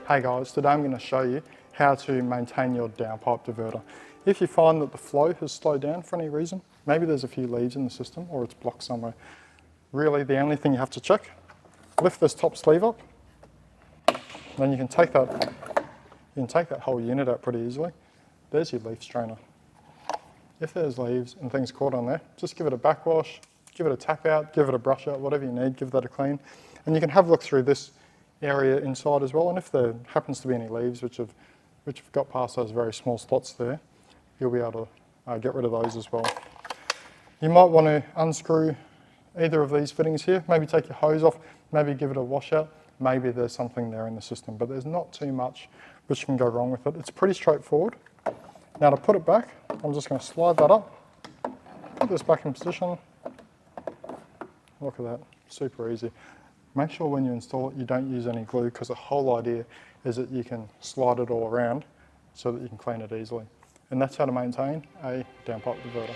Hey guys, today I'm going to show you how to maintain your downpipe diverter. If you find that the flow has slowed down for any reason, maybe there's a few leads in the system or it's blocked somewhere. Really the only thing you have to check, lift this top sleeve up, then you can take that whole unit out pretty easily. There's your leaf strainer. If there's leaves and things caught on there, just give it a backwash, give it a tap out, give it a brush out, whatever you need, give that a clean. And you can have a look through this area inside as well, and if there happens to be any leaves which have got past those very small slots there, you'll be able to get rid of those as well. You might want to unscrew either of these fittings here, maybe take your hose off, maybe give it a washout, maybe there's something there in the system, but there's not too much which can go wrong with it. It's pretty straightforward. Now to put it back, I'm just going to slide that up, put this back in position. Look at that, super easy. Make sure when you install it you don't use any glue, because the whole idea is that you can slide it all around so that you can clean it easily. And that's how to maintain a downpipe diverter.